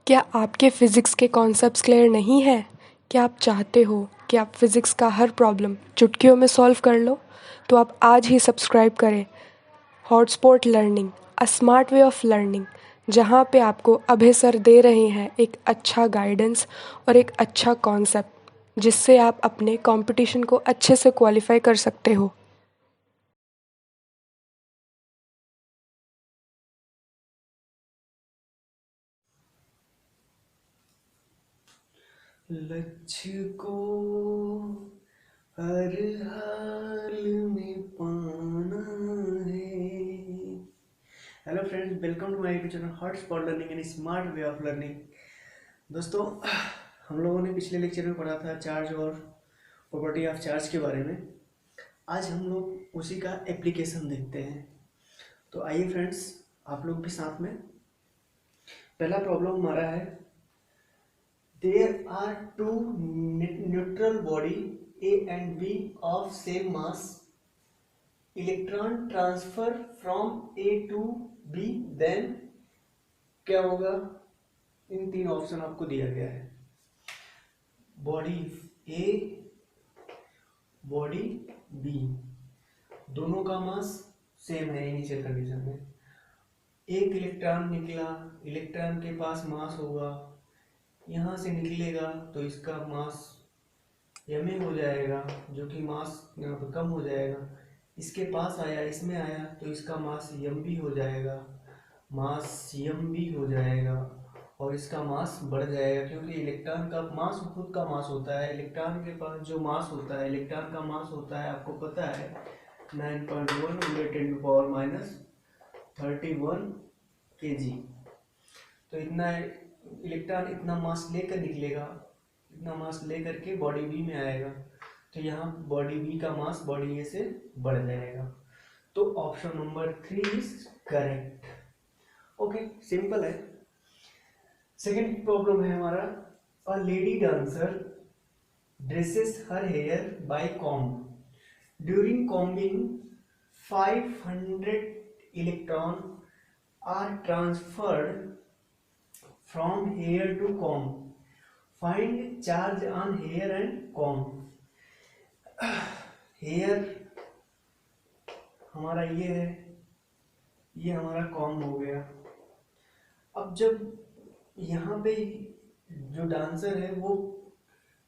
क्या आपके फ़िज़िक्स के कॉन्सेप्ट्स क्लियर नहीं हैं? क्या आप चाहते हो कि आप फ़िज़िक्स का हर प्रॉब्लम चुटकियों में सॉल्व कर लो? तो आप आज ही सब्सक्राइब करें hotspot learning, a smart way of learning, जहाँ पे आपको अभय सर दे रहे हैं एक अच्छा गाइडेंस और एक अच्छा कॉन्सेप्ट, जिससे आप अपने कंपटीशन को अच्छे से क्वालिफाई कर सकते हो। लक्ष्य को हर हाल में पाना है। Hello friends, welcome to my YouTube channel hotspot learning and smart way of learning. दोस्तों, हम लोगों ने पिछले लेक्चर में पढ़ा था चार्ज और प्रॉपर्टी ऑफ चार्ज के बारे में। आज हम लोग उसी का एप्लीकेशन देखते हैं। तो आइए फ्रेंड्स, आप लोग भी साथ में। पहला प्रॉब्लम हमारा है, there are two neutral body A and B of same mass. Electron transfer from A to B, then क्या होगा? इन तीन ऑप्शन आपको दिया गया है। बॉडी A, बॉडी B, दोनों का मास सेम है इनिशियल कंडीशन में। एक इलेक्ट्रॉन निकला, इलेक्ट्रॉन के पास मास होगा, यहाँ से निकलेगा तो इसका मास एम ए हो जाएगा, जो कि मास यहाँ पर कम हो जाएगा। इसके पास आया, इसमें आया तो इसका मास एम बी हो जाएगा, मास एम बी हो जाएगा और इसका मास बढ़ जाएगा, क्योंकि इलेक्ट्रॉन का मास खुद का मास होता है। इलेक्ट्रॉन के पास जो मास होता है, इलेक्ट्रॉन का मास होता है, आपको पता है 9.1 × 10⁻31 kg। तो इतना इलेक्ट्रॉन इतना मास लेकर निकलेगा, इतना मास लेकर के बॉडी बी में आएगा, तो यहाँ बॉडी बी का मास बॉडी ए से बढ़ जाएगा। तो option number 3 is correct. Okay, simple है। सेकेंड प्रॉब्लम है हमारा, a lady dancer dresses her hair by comb. During combing 500 electron are transferred from hair to comb. Find charge on hair and comb. Hair हमारा ये है, ये हमारा comb हो गया। अब जब यहाँ पे जो डांसर है वो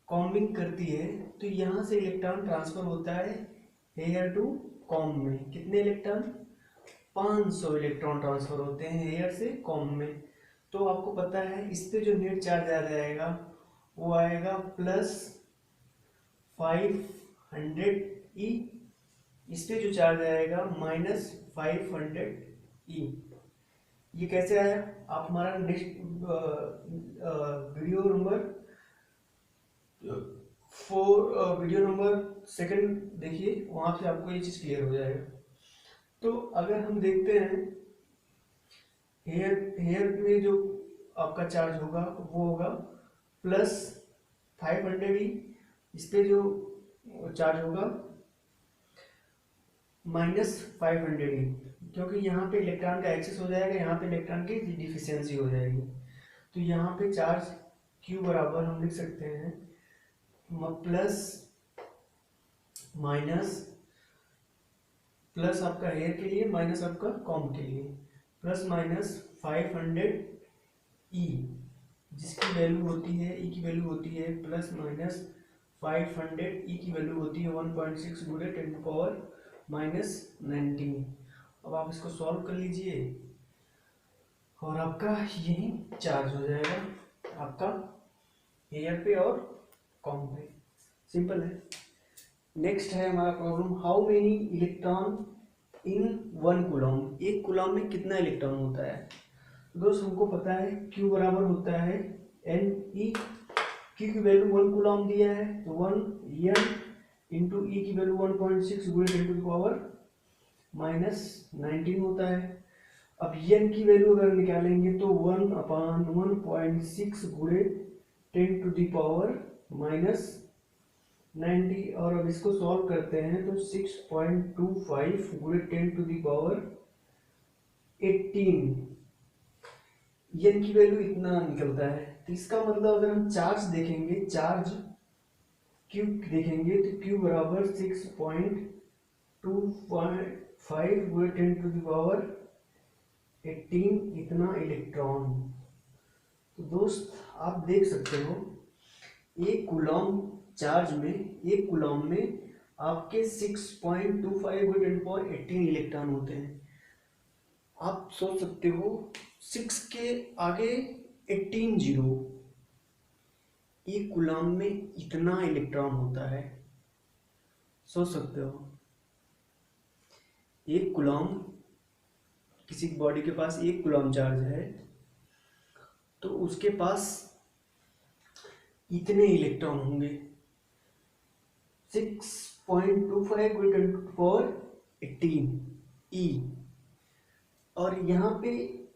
कॉम्बिंग करती है, तो यहाँ से इलेक्ट्रॉन ट्रांसफर होता है हेयर टू कॉम्ब में। कितने इलेक्ट्रॉन? 500 इलेक्ट्रॉन ट्रांसफर होते हैं हेयर से कॉम्ब में। तो आपको पता है इस पे जो नेट चार्ज आ जाएगा वो आएगा +500 ई, इस पे जो चार्ज आएगा -500 ई। ये कैसे आया? आप हमारा नेक्स्ट वीडियो नंबर 2 देखिए, वहां से आपको ये चीज क्लियर हो जाएगा। तो अगर हम देखते हैं हेयर हेयर में जो आपका चार्ज होगा वो होगा +500 ई, इस पे जो चार्ज होगा -500 ई, क्योंकि यहाँ पे इलेक्ट्रॉन का एक्सेस हो जाएगा, यहाँ पे इलेक्ट्रॉन की डिफिशियंसी हो जाएगी। तो यहाँ पे चार्ज Q बराबर हम लिख सकते हैं प्लस माइनस, प्लस आपका हेयर के लिए, माइनस आपका कॉम्ब के लिए, +-500 ई, जिसकी वैल्यू होती है, ई की वैल्यू होती है +-500, ई की वैल्यू होती है 1.6 × 10⁻19। अब आप इसको सॉल्व कर लीजिए और आपका यही चार्ज हो जाएगा आपका हेयर पे और कॉम्ब पे। सिंपल है। नेक्स्ट है हमारा problem, how many electron in 1 coulomb. एक कूलम में कितना इलेक्ट्रॉन होता है? दोस्त, हमको पता है Q बराबर होता है Ne। Q की वैल्यू 1 कूलम दिया है, तो 1 N इंटू ई की वैल्यू 1.6 × 10⁻19 होता है। अब n की वैल्यू अगर निकालेंगे तो 1/1.6 × 10⁻90, और अब इसको सॉल्व करते हैं तो 6.25 × 10⁻18 एन की वैल्यू इतना निकलता है। तो इसका मतलब अगर हम चार्ज देखेंगे, चार्ज क्यू देखेंगे तो क्यू बराबर 6.25 × 10⁻18 इतना इलेक्ट्रॉन। तो दोस्त आप देख सकते हो एक कूलॉम चार्ज में, एक कूलॉम में आपके 6.25 × 10⁻18 इलेक्ट्रॉन होते हैं। आप सोच सकते हो 6 के आगे 18 जीरो, एक कूलॉम में इतना इलेक्ट्रॉन होता है। सोच सकते हो एक कूलॉम, किसी बॉडी के पास एक कूलॉम चार्ज है तो उसके पास इतने इलेक्ट्रॉन होंगे, 6.25 × 10⁻18 ई। और यहाँ पे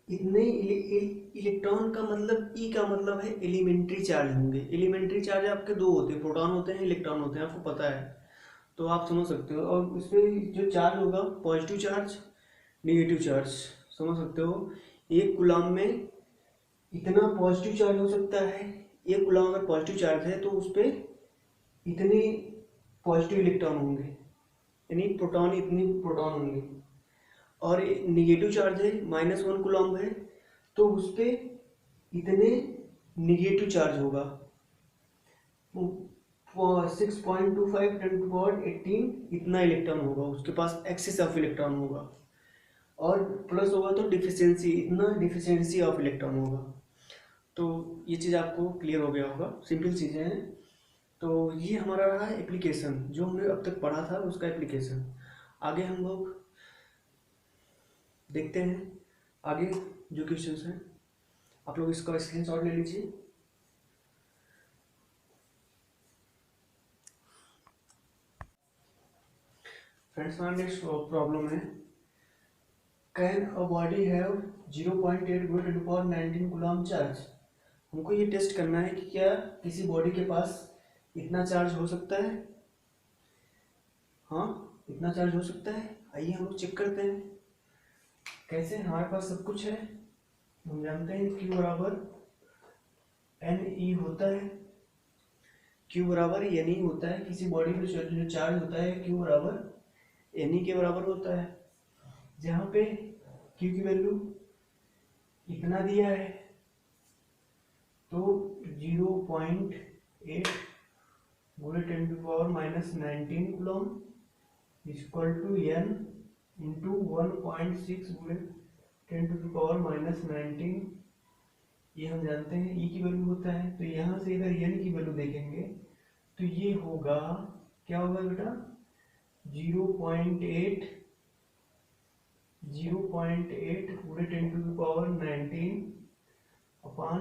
इतने इलेक्ट्रॉन का मतलब, ई का मतलब है एलिमेंट्री चार्ज होंगे। एलिमेंट्री चार्ज आपके दो होते हैं, प्रोटॉन होते हैं, इलेक्ट्रॉन होते हैं, आपको पता है। तो आप समझ सकते हो। और इसमें जो चार्ज होगा पॉजिटिव चार्ज, नेगेटिव चार्ज, समझ सकते हो। एक कूलॉम में इतना पॉजिटिव चार्ज हो सकता है, एक कूलॉम अगर पॉजिटिव चार्ज है तो उस पर इतने पॉजिटिव इलेक्ट्रॉन होंगे, यानी प्रोटॉन इतने प्रोटॉन होंगे। और निगेटिव चार्ज है, -1 कूलॉम है तो उस पर इतने निगेटिव चार्ज होगा। 6.25 × 10⁻18 इतना इलेक्ट्रॉन होगा, उसके पास एक्सेस ऑफ इलेक्ट्रॉन होगा। और प्लस होगा तो डिफिशियंसी, इतना डिफिशियंसी ऑफ इलेक्ट्रॉन होगा। तो ये चीज़ आपको क्लियर हो गया होगा, सिंपल चीज़ें हैं। तो ये हमारा रहा एप्लीकेशन, जो हमने अब तक पढ़ा था उसका एप्लीकेशन। आगे हम लोग देखते हैं आगे जो क्वेश्चंस हैं। आप लोग इसका स्क्रीनशॉट ले लीजिए। फ्रेंड्स, हमारा नेक्स्ट प्रॉब्लम है, can a body have 0.8 × 10⁻19 Coulomb charge. हमको ये टेस्ट करना है कि क्या किसी बॉडी के पास इतना चार्ज हो सकता है। हाँ, इतना चार्ज हो सकता है। आइए हम लोग चेक करते हैं कैसे। हमारे पास सब कुछ है, हम जानते हैं Q बराबर NE होता है। Q बराबर NE होता है, किसी बॉडी में जो चार्ज होता है Q बराबर NE के बराबर होता है। जहाँ पे Q की वैल्यू इतना दिया है तो 0.8 × 10⁻19 coulomb equal to N into 1.6 × 10⁻19। ये हम जानते हैं E की वैल्यू होता है। तो यहाँ से अगर N की वैल्यू देखेंगे तो ये होगा, क्या होगा बेटा, 0.8 × 10⁻19 अपॉन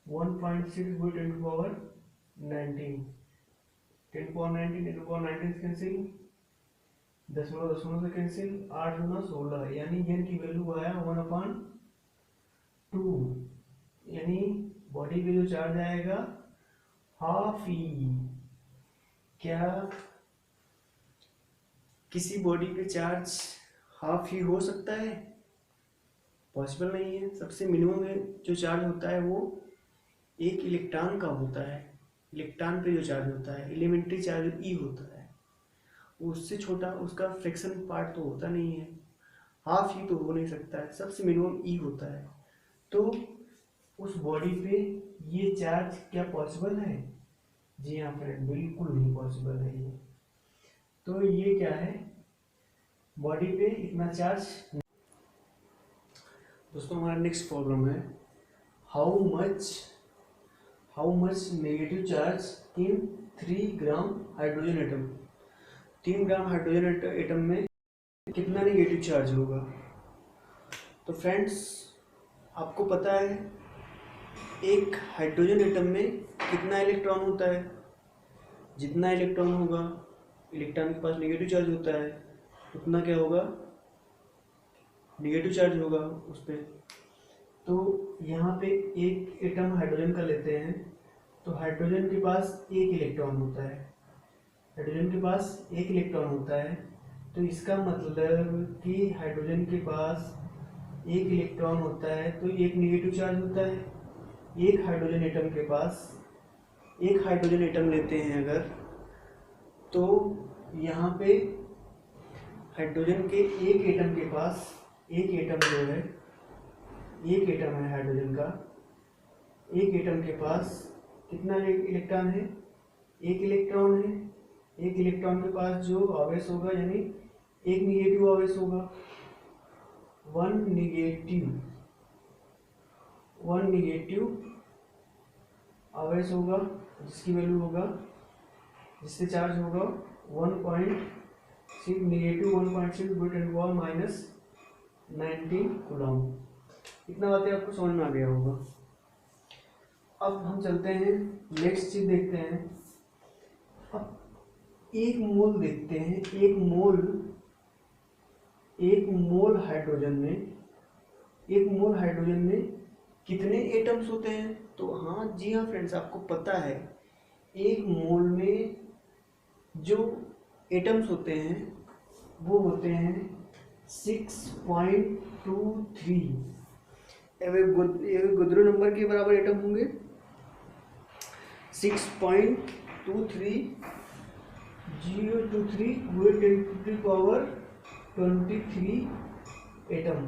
1.6 × 10⁻19। 10⁻19 कैंसिल, दशमलव दशमलव से कैंसिल, 8 × 16, यानी N की वैल्यू आया 1/2, यानी बॉडी पे जो चार्ज आएगा हाफ ई। क्या किसी बॉडी पे चार्ज हाफ ही हो सकता है? पॉसिबल नहीं है। सबसे मिनिमम जो चार्ज होता है वो एक इलेक्ट्रॉन का होता है। इलेक्ट्रॉन पे जो चार्ज होता है, एलिमेंट्री चार्ज ई होता है, उससे छोटा उसका फ्रैक्शन पार्ट तो होता नहीं है, हाफ ही तो हो नहीं सकता है, सबसे मिनिमम ई होता है। तो उस बॉडी पे ये चार्ज क्या पॉसिबल है? जी हाँ फ्रेंड, बिल्कुल नहीं पॉसिबल है ये। तो ये क्या है, बॉडी पे इतना चार्ज। दोस्तों, हमारा नेक्स्ट प्रॉब्लम है, how much negative charge in 3 gram hydrogen atom. 3 gram hydrogen atom में कितना नेगेटिव चार्ज होगा? तो फ्रेंड्स, आपको पता है एक हाइड्रोजन एटम में कितना इलेक्ट्रॉन होता है? जितना इलेक्ट्रॉन होगा, इलेक्ट्रॉन के पास नेगेटिव चार्ज होता है, उतना क्या होगा, नेगेटिव चार्ज होगा उस पर। तो यहाँ पे एक एटम हाइड्रोजन का लेते हैं, तो हाइड्रोजन के पास एक इलेक्ट्रॉन होता है, हाइड्रोजन के पास एक इलेक्ट्रॉन होता है। तो इसका मतलब कि हाइड्रोजन के पास एक इलेक्ट्रॉन होता है तो एक नेगेटिव चार्ज होता है। एक हाइड्रोजन एटम के पास, एक हाइड्रोजन एटम लेते हैं अगर, तो यहाँ पे हाइड्रोजन के एक एटम के पास, एक एटम जो है, एक एटम है हाइड्रोजन का, एक एटम के पास कितना इलेक्ट्रॉन है? एक इलेक्ट्रॉन है। एक इलेक्ट्रॉन के पास जो आवेश होगा, यानी एक निगेटिव आवेश होगा, वन निगेटिव आवेश होगा, जिसकी वैल्यू होगा, जिससे चार्ज होगा 1.6 नेगेटिव 1.6 -19 कूलम। इतना बातें आपको समझ में आ गया होगा। अब हम चलते हैं, नेक्स्ट चीज देखते हैं। अब एक मोल देखते हैं, एक मोल हाइड्रोजन में कितने एटम्स होते हैं? तो हाँ जी हाँ फ्रेंड्स, आपको पता है एक मोल में जो एटम्स होते हैं वो होते हैं 6.23। गुद्रो नंबर के बराबर एटम होंगे 6.23 023 हुए 10⁻23 एटम।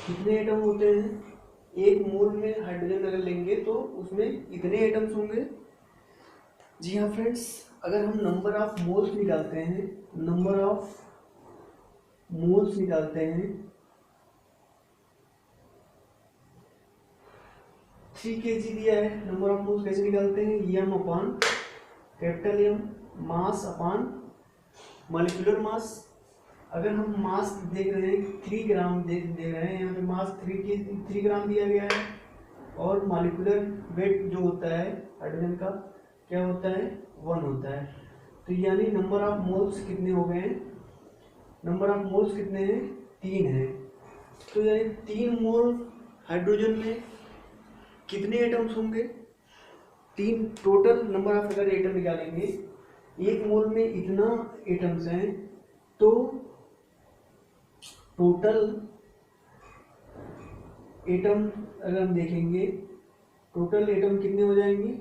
कितने एटम होते हैं एक मोल में? हाइड्रोजन अगर लेंगे तो उसमें इतने एटम्स होंगे। जी हाँ फ्रेंड्स, अगर हम नंबर ऑफ मोल्स निकालते हैं, 3 kg दिया है। नंबर ऑफ मोल्स कैसे निकालते हैं? m अपान कैपिटल M, मास अपान मॉलिक्यूलर मास। अगर हम मास देख रहे हैं 3 ग्राम दे रहे हैं, यहाँ पे मास 3 ग्राम दिया गया है, और मॉलिक्यूलर वेट जो होता है हाइड्रोजन का क्या होता है? 1 होता है। तो यानी नंबर ऑफ मोल्स कितने हो गए हैं? नंबर ऑफ मोल्स कितने हैं? 3 है। तो यानी 3 मोल हाइड्रोजन में कितने एटम्स होंगे? 3 टोटल नंबर ऑफ, अगर एटम निकालेंगे, एक मोल में इतना एटम्स हैं, तो टोटल एटम अगर हम देखेंगे, टोटल एटम कितने हो जाएंगे?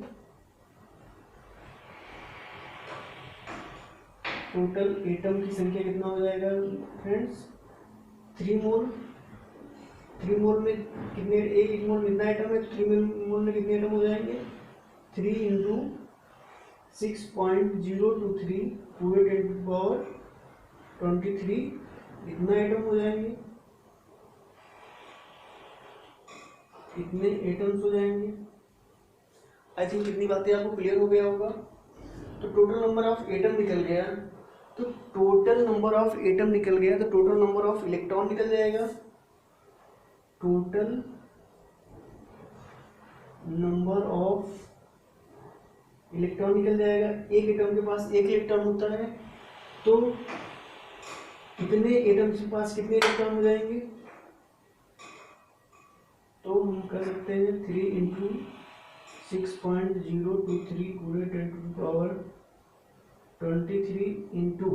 टोटल एटम की संख्या कितना हो जाएगा फ्रेंड्स? 3 मोल। 3 मोल में कितने, एक मोल में कितना एटम है? 3 मोल में कितने एटम हो जाएंगे? 3 इंटू 6.023 पूरे 10⁻23 इतना एटम हो जाएंगे, इतने एटम्स हो जाएंगे। आई थिंक कितनी बातें आपको क्लियर हो गया होगा। तो टोटल नंबर ऑफ एटम निकल गया, तो टोटल नंबर ऑफ एटम निकल गया, तो टोटल नंबर ऑफ इलेक्ट्रॉन निकल जाएगा। टोटल नंबर ऑफ इलेक्ट्रॉन निकल जाएगा। एक एटम के पास एक इलेक्ट्रॉन होता है, तो कितने एटम के पास कितने इलेक्ट्रॉन हो जाएंगे? तो हम कर सकते हैं 3 इंटू 6.023 पूरे 10⁻23 इंटू,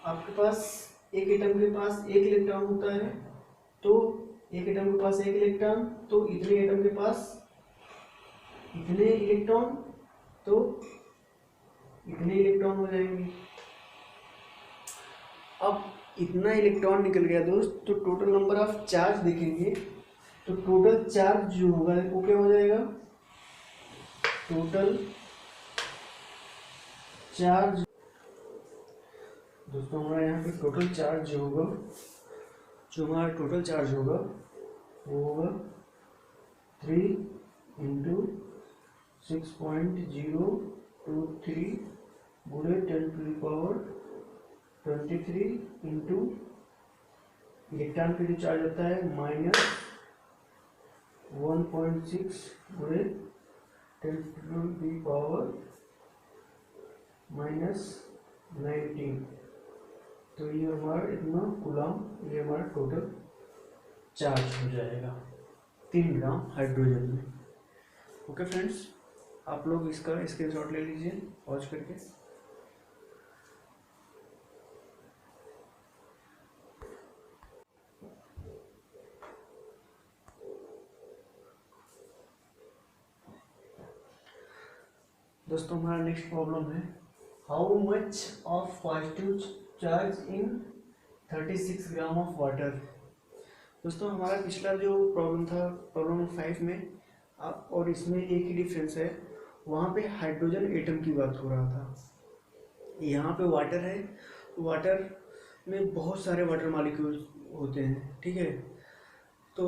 आपके पास एक एटम के पास एक इलेक्ट्रॉन होता है, तो एक एटम के पास एक इलेक्ट्रॉन, तो इतने एटम के पास इतने इलेक्ट्रॉन, तो इतने इलेक्ट्रॉन हो जाएंगे। अब इतना इलेक्ट्रॉन निकल गया दोस्त, तो टोटल नंबर ऑफ चार्ज देखेंगे, तो टोटल चार्ज जो होगा वो क्या हो जाएगा? टोटल चार्ज दोस्तों, हमारा यहाँ पे टोटल चार्ज जो होगा, वो होगा 3 इंटू 6.023 गुणे 10⁻23 इंटू इलेक्ट्रॉन पे जो चार्ज होता है -1.6 गुणे 10⁻−19। तो ये हमारा इतना कूलम, ये हमारा टोटल चार्ज हो जाएगा 3 ग्राम हाइड्रोजन में। ओके फ्रेंड्स, आप लोग इसका स्क्रीनशॉट ले लीजिए पॉज करके। दोस्तों हमारा नेक्स्ट प्रॉब्लम है, how much of positive charge in 36 gram of water. दोस्तों हमारा पिछला जो प्रॉब्लम था, प्रॉब्लम 5 में आप और इसमें एक ही डिफरेंस है, वहाँ पे हाइड्रोजन एटम की बात हो रहा था, यहाँ पे वाटर है। वाटर में बहुत सारे वाटर मॉलिक्यूल्स होते हैं, ठीक है। तो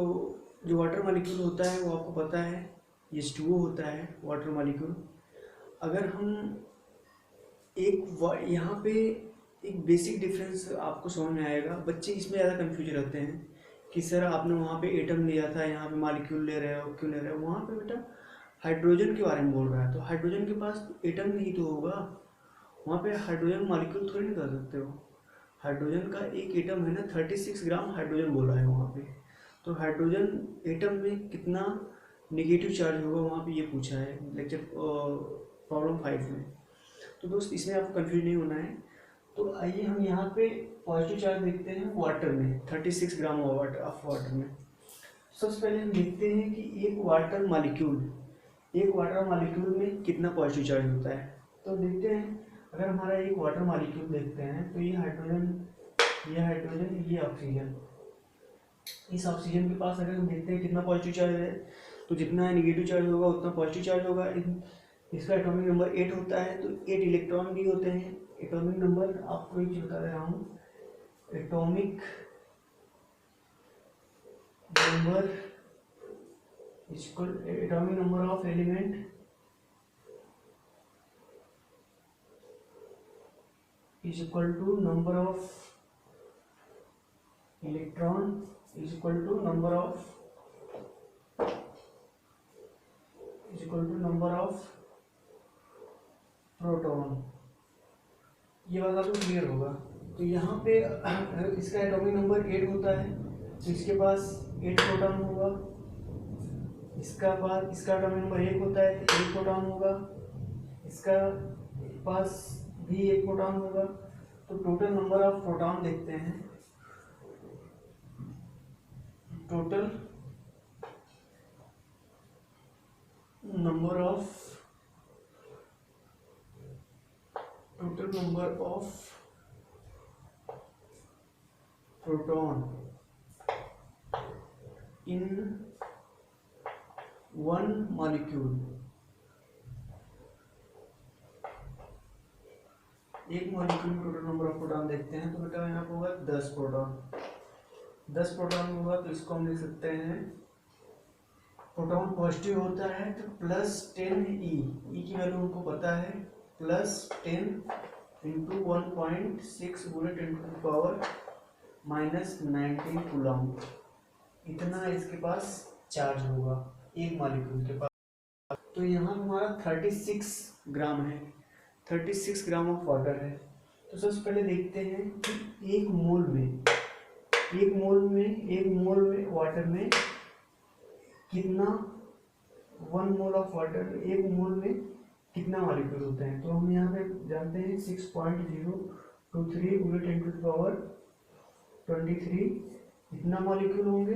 जो वाटर मॉलिक्यूल होता है वो आपको पता है H2O होता है वाटर मॉलिक्यूल। अगर हम यहाँ पे एक बेसिक डिफरेंस आपको समझ में आएगा। बच्चे इसमें ज़्यादा कंफ्यूज रहते हैं कि सर आपने वहाँ पे एटम लिया था, यहाँ पे मॉलिक्यूल ले रहे हो, क्यों ले रहे हो। वहाँ पे बेटा हाइड्रोजन के बारे में बोल रहा है, तो हाइड्रोजन के पास एटम नहीं तो होगा, वहाँ पे हाइड्रोजन मॉलिक्यूल थोड़ी नहीं कर सकते हो। हाइड्रोजन का एक एटम है ना, 36 ग्राम हाइड्रोजन बोला है वहाँ पे। तो हाइड्रोजन एटम में कितना नेगेटिव चार्ज होगा वहाँ पे ये पूछा है लेक्चर प्रॉब्लम 5 में। तो दोस्त इसमें आपको कंफ्यूज नहीं होना है। तो आइए हम यहाँ पे पॉजिटिव चार्ज देखते हैं वाटर में, 36 ग्राम ऑफ वाटर में। सबसे पहले हम देखते हैं कि एक वाटर मॉलिक्यूल में कितना पॉजिटिव चार्ज होता है। तो देखते हैं, अगर हमारा एक वाटर मॉलिक्यूल देखते हैं तो ये हाइड्रोजन, ये ऑक्सीजन। इस ऑक्सीजन के पास अगर हम देखते हैं कितना पॉजिटिव चार्ज है, तो जितना नेगेटिव चार्ज होगा उतना पॉजिटिव चार्ज होगा। इसका एटॉमिक नंबर 8 होता है, तो 8 इलेक्ट्रॉन भी होते हैं। एटॉमिक नंबर आपको एक चीज बता दे रहा हूँ, atomic number of element is equal to number of electron is equal to number of proton. ये बात आपको क्लियर होगा। तो यहाँ पे इसका एटॉमिक नंबर 8 होता है, तो इसके पास 8 प्रोटॉन होगा। इसका एटॉमिक नंबर 1 होता है तो 1 प्रोटॉन होगा। इसका पास भी 1 प्रोटॉन होगा। तो टोटल नंबर ऑफ प्रोटॉन देखते हैं, total number of proton in one molecule. एक मॉलिक्यूल में टोटल नंबर ऑफ प्रोटॉन देखते हैं, तो बेटा यहाँ पर होगा 10 प्रोटॉन। 10 प्रोटॉन होगा तो इसको हम लिख सकते हैं, प्रोटॉन पॉजिटिव होता है तो +10 ई की वैल्यू हमको पता है, +10 इंटू 1.6 × 10⁻⁻19 कूलम। इतना इसके पास चार्ज होगा एक मॉलिक्यूल के पास। तो यहाँ हमारा 36 ग्राम है, 36 ग्राम ऑफ वाटर है। तो सबसे पहले देखते हैं कि एक मोल में वाटर में कितना, 1 मोल ऑफ वाटर में एक मोल में कितना मॉलिक्यूल होते हैं। तो हम यहाँ पे जानते हैं 6.023 × 10⁻23 इतना मॉलिक्यूल होंगे,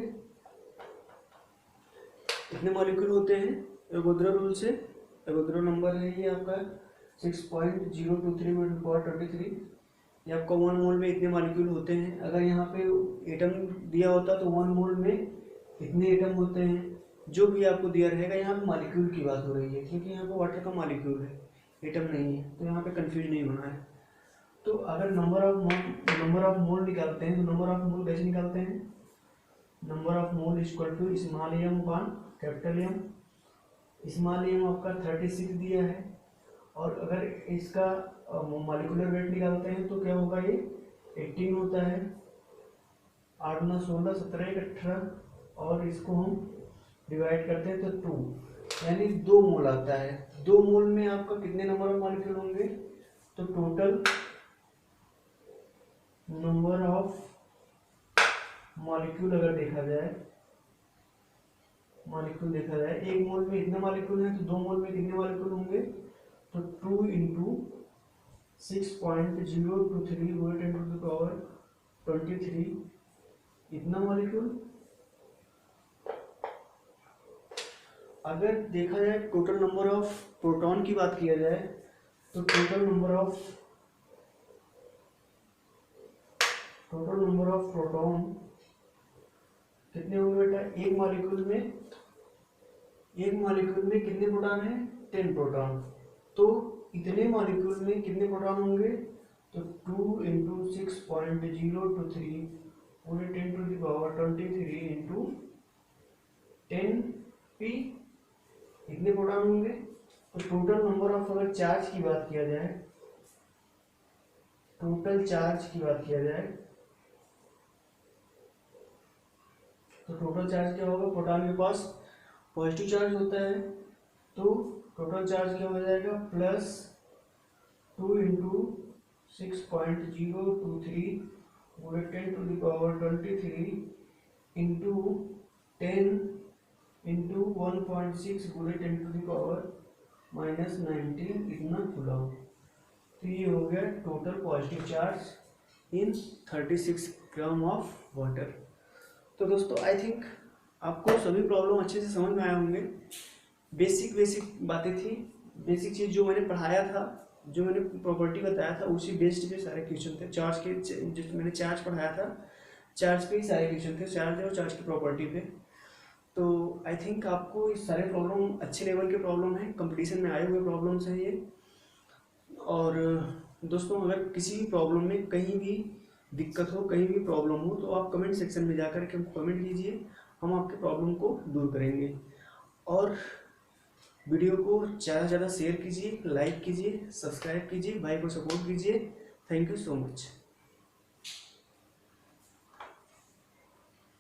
इतने मॉलिक्यूल होते हैं एवोगाड्रो रूल से। एवोगाड्रो नंबर है ये आपका 6.023 × 10⁻23। ये आपका 1 मोल में इतने मॉलिक्यूल होते हैं। अगर यहाँ पे एटम दिया होता तो 1 मोल में इतने एटम होते हैं। जो भी आपको दिया रहेगा, यहाँ पे मॉलिक्यूल की बात हो रही है क्योंकि यहाँ पे वाटर का मॉलिक्यूल है, एटम नहीं है, तो यहाँ पे कंफ्यूज नहीं होना है। तो अगर नंबर ऑफ मोल निकालते हैं तो नंबर ऑफ मोल कैसे निकालते हैं, number of mole equal to small M upon capital M. Small M आपका 36 दिया है, और अगर इसका मॉलिक्यूलर वेट निकालते हैं तो क्या होगा, ये 18 होता है। 8 9 16 17 1 18, और इसको हम डिवाइड करते हैं तो 2, यानी 2 मोल आता है। 2 मोल में आपका कितने नंबर ऑफ मॉलिक्यूल होंगे, तो टोटल नंबर ऑफ मॉलिक्यूल अगर देखा जाए, एक मोल में इतने मॉलिक्यूल हैं, तो 2 मोल में कितने मॉलिक्यूल होंगे, तो 2 × 6.023 × 10⁻23 इतना मॉलिक्यूल। अगर देखा जाए टोटल नंबर ऑफ प्रोटॉन की बात किया जाए तो टोटल नंबर ऑफ प्रोटॉन कितने होंगे बेटा? एक मॉलिक्यूल में कितने प्रोटॉन है? 10 प्रोटॉन। तो इतने मॉलिक्यूल में कितने प्रोटॉन होंगे? तो 2 इंटू 6.023 पूरे 10⁻23 इंटू 10p इतने प्रोटॉन होंगे। तो टोटल नंबर ऑफ, अगर चार्ज की बात किया जाए, टोटल चार्ज की बात किया जाए तो टोटल चार्ज क्या होगा? प्रोटॉन के पास पॉजिटिव चार्ज होता है, तो टोटल चार्ज क्या हो जाएगा? प्लस 2 इंटू 6.023 पूरे 10⁻23 इंटू 10 इंटू 1.6 पूरे 10⁻⁻19 इतना कूलम। तो ये हो गया total positive charge in 36 gram of water. तो दोस्तों आई थिंक आपको सभी प्रॉब्लम अच्छे से समझ में आए होंगे। बेसिक बातें थी, बेसिक चीज़ जो मैंने पढ़ाया था, जो मैंने प्रॉपर्टी बताया था, उसी बेस्ड पे सारे क्वेश्चन थे। चार्ज के जो मैंने चार्ज पढ़ाया था, चार्ज पे ही सारे क्वेश्चन थे, चार्ज और चार्ज की प्रॉपर्टी पे। तो आई थिंक आपको ये सारे प्रॉब्लम अच्छे लेवल के प्रॉब्लम हैं, कंपटीशन में आए हुए प्रॉब्लम्स हैं ये। और दोस्तों अगर किसी भी प्रॉब्लम में कहीं भी दिक्कत हो, कहीं भी प्रॉब्लम हो, तो आप कमेंट सेक्शन में जाकर के कमेंट कीजिए, हम आपके प्रॉब्लम को दूर करेंगे। और वीडियो को ज़्यादा से ज़्यादा शेयर कीजिए, लाइक कीजिए, सब्सक्राइब कीजिए, भाई को सपोर्ट कीजिए। Thank you so much.